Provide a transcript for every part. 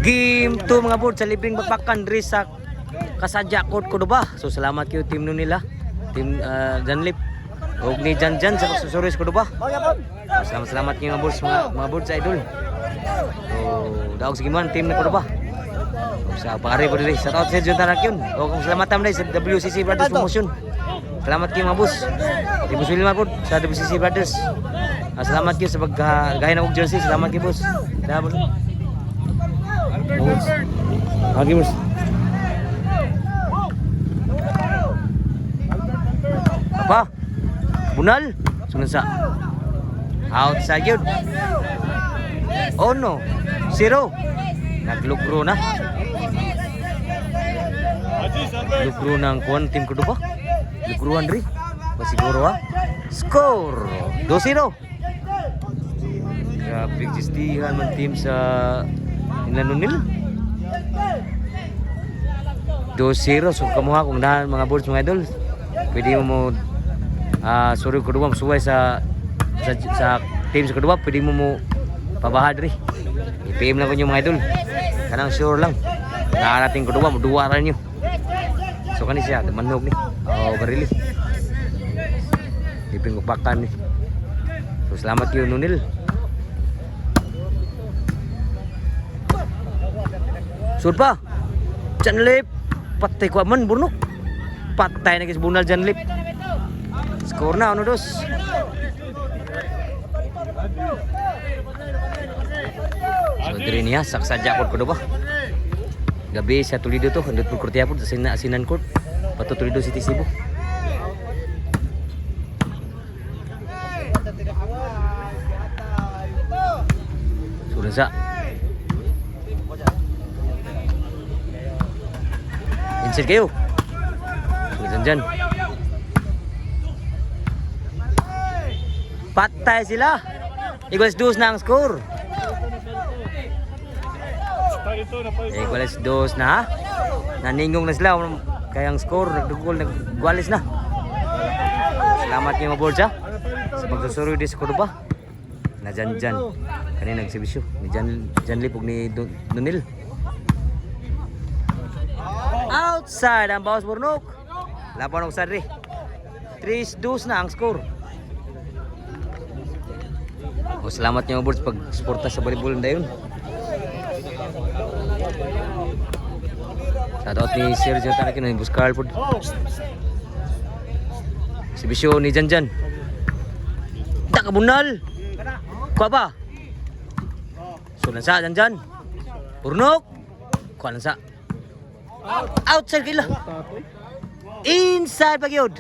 Game 2 mga board sa libreng bakbakan diri sa Kasadya Court Cordoba. So salamat kayo team nun nila. Team Janlip og ni Janjan sa Susuris Cordoba. Salamat kayo mga board sa idol. So daog sige man team na Cordoba. Sa pangari ko diri. Shout out sa Junta Rakyun. O kung salamat tam sa WCC Brothers Promotion. Salamat kayo mga boss. Team Suliman po sa WCC Brothers. Salamat kayo sa paggahin ng jersey. Salamat kayo boss. Salamat. Okay boss. Apa? Bunal? Sunod sa outside yun. Oh no. 0. Naglugro na. Lugro ng kuwan team ko ba? Lugruan rin. Pasiguro ha. Score 2-0. Grabe gistihan man team sa Inlanunil. 2-0. So kamuha kung nahan mga boards mga idol. Pwede mo sorry ko duwa suway sa team sa kedua, pwede mo pabahad rin. I-PM lang ko nyo mga idol. Kanang sure lang. Nakarating ko duwa, duwa rin nyo. So kani siya, manog ni. Barili. Ipin bakbakan ni. So salamat kayo Nunil. Sud pa. Janlip. Patay ko man burnok. Patay na kis bunal Janlip. Skor na 1-2. So diri niya Saksadya Court Cordoba. Gabi sa Toledo to, handot po kurtiya po sa Asinan Court. Pato Toledo City Cebu. Sudah sa. Insert kayo. Dyan. Patay sila. Equals 2 na ang score. Equals 2 na ha. Naningong na sila. Kaya ang score, nagdugol, nagwalis na. Salamat niyo mga boards ha. Sa pagsusuro di sa Cordoba. Na Janjan. Kanina nagsibisyo. Ni Janlip ug ni Nunil. Outside ang bawas Burnok. Laban og sadri. 3-2 na ang score. O salamat niyo mga boards pag suporta sa volleyball dayon. Shout out ni Sergio Tanakin ng Buscar po. Si Bisyo ni Janjan. Tak kabunal. Kuha pa. Sunan sa Janjan. Purnok. Kuha lang sa. Outside kila. Inside pagyod.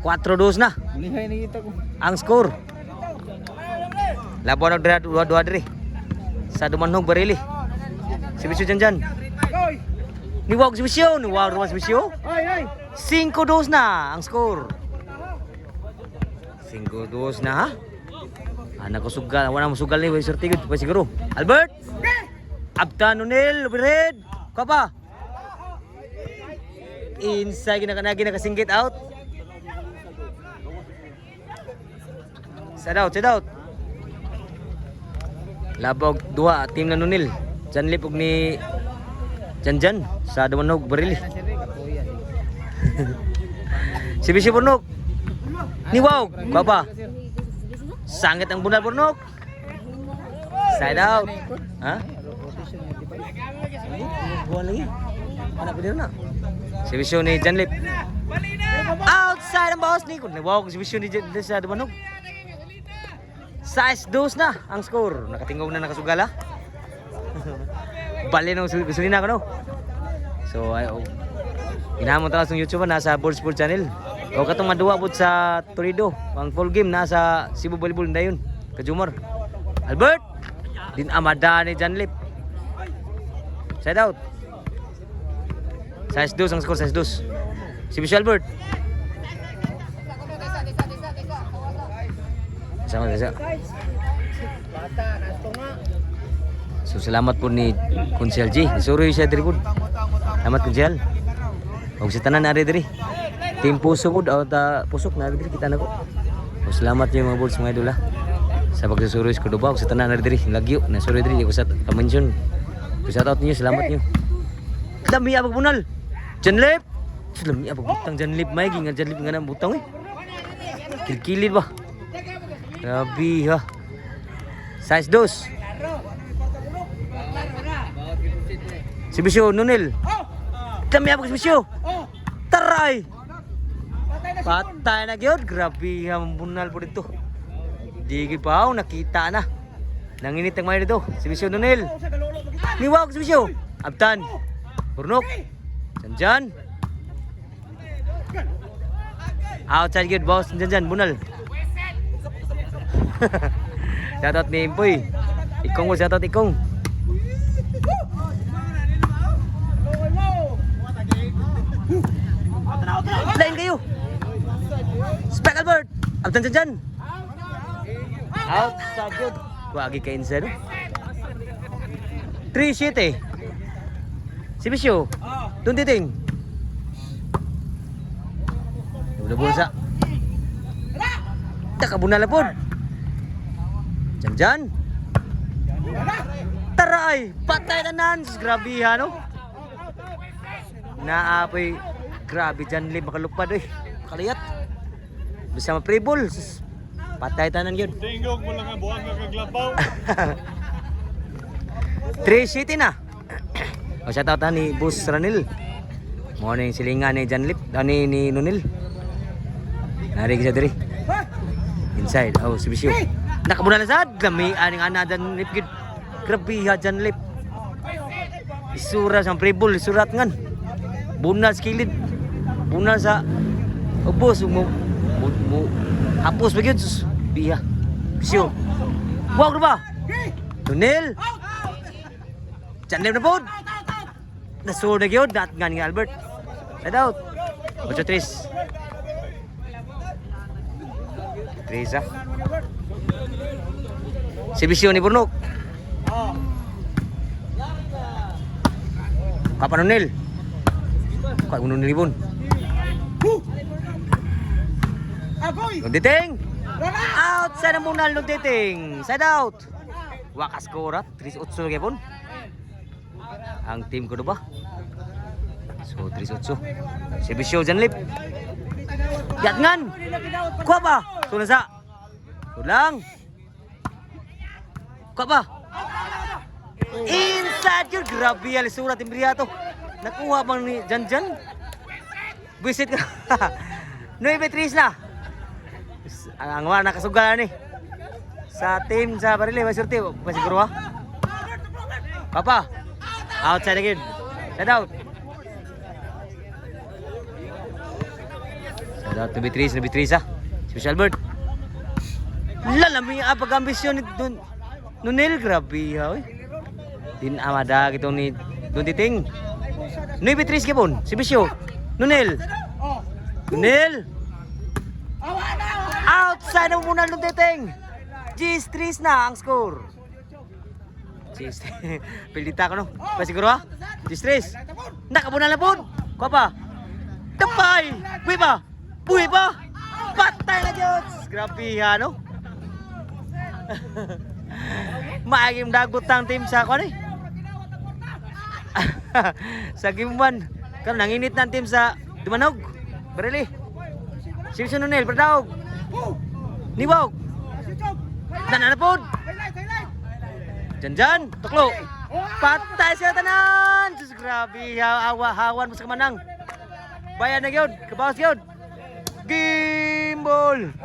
4-2 na. Ang score. Laban ng dua diri. Sa Dumanhog Barili. Si Bisyo Janjan. Niwag si Bisyo. Niwag naman si Bisyo. 5-2 na ang score. 5-2 na ha. Anak ko sugal. Wala mo sugal ni. Wala sortigod. Pa siguro. Albert. Abta Nunil. Overhead. Kuha pa. Inside. Nakasinggit out. Side out. Labog 2 team na Nunil. Janlip ug ni Janjan sa Dumanhog Barili. Si Bisyo Burnok. Niwaw. Kuha pa. Sangit ang bunal Burnok. Side out. Ha? Buwan lagi. Anak pwede na. Si Bisyo ni Janlip. Outside ang bawas ni. Niwaw si Bisyo ni sa Dumanhog. 6-2 na ang score. Nakatingog na nakasugala. Bali nung gasolina ko no. So inamon talas ng YouTube nasa Board Sport Channel. O katong maduwa pud sa Toledo. Ang full game nasa Cebu Volleyball dayon. Kajumar. Albert. Din amada ni Janlip. Side out. 6-2 ang score, 6-2. Si Bisyo Albert. Sama desa. So salamat po ni Kunsel G. Suroy siya diri pud. Salamat Kunsel. Og si tanan ari diri. Team Puso pud ta pusok na diri kita nako. So salamat niyo mga boards mga idol ha. sa pagsusuroy ko Duba sa tanan na diri lagyo na suroy diri ko sa mention. Shout out niyo, salamat niyo. Dami abag bunal. Janlip. Dami abag butang Janlip may gingan Janlip nga nang butang eh. Kilkilid ba? Grabe ha. Size 2. Si Bisyo Nunil. Dami abag si Bisyo. Taray. Patay na gyud. Grabe ha bunal po dito. Di pa nakita na. Nanginit ang mga dito. Si Bisyo Nunil. Niwag si Bisyo. Abtan. Burnok. Janjan. Outside good boss. Janjan. Bunal. Shoutout ni Impoy. Ikong mo shoutout Ikong. Lain kayo. Spec Albert. Abtan Janjan. Outside good. Wagi ka inside. 3-7 Si Bisyo. Doon titing. Udah bulsa. Nakabuna na po. Janjan. Taray. Patay na nan. Grabe ha no. Naapoy. Grabe Janlip. Makalupad eh. Makaliyat. Bisa ma-prebol. Patay tanan yun. Tingog mo lang ang buwan nga kaglabaw. 3-7 na. O shoutout na ni Boss Ranil. Morning silingan ni Janlip. Ni Nunil. Narig sa diri. Inside. Oh, si Bisyo. Nakabuna na sad. Gami aning ana Janlip gid. Grabe ha Janlip. Isura sa prebol, isurat ngan. Bunal skilid. Bunal sa ubos mo hapos ba yun? Biya. Bisyo. Buwag na ba? Nunil. Janlip na po. Nasur na yun. Daat nga ni Albert. Side out. 8-3. 3 Si Bisyo ni Burnok. Kapan Nunil? Kaya mo Nunil ibon. Lunditing. Outside ang munal Lunditing. Side out. Wakas korat. 3-8 lagi pun. Ang team ko ba? So 3-8. Si Bisyo Janlip. Yatngan. Kuha ba? Sulan sa. Sulang. Kuha ba? Inside yun. Grabe yan. Surat yung beriya to. Nakuha bang ni Janjan? Visit ka. 9-3 na. Ang mga nakasugalan eh. Sa team sa Barili, may surti. Masiguro ha? Papa. Outside again. Side out. Side out. 9-3 ha. Si Albert. Lalami pag-ambisyon ni Nunil. Grabe ha. Din amada gitu ni Duntiting. 9-3 kipon. Si Bisyo. Nunil. Nunil. Outside na muna ng titing. G3 na ang score. G3. Pilita ko no. Pasiguro ha? G3. Nakabuna na po. Kuha pa. Tapay. Buhay pa. Buhay pa. Patay na Diyos. Grabe ha no. Maagim dagot ang team sa ako ni. Sa game 1. Kan nanginit ng team sa Dumanog. Barili. Simpson Nunel, Perdaog. Niwag. Nananapod. Janjan, tuklo. Patay siya tanan. Diyos, grabe. Hawan mo sa kamanang. Bayan na yun. Kabawas yun. Gimbal.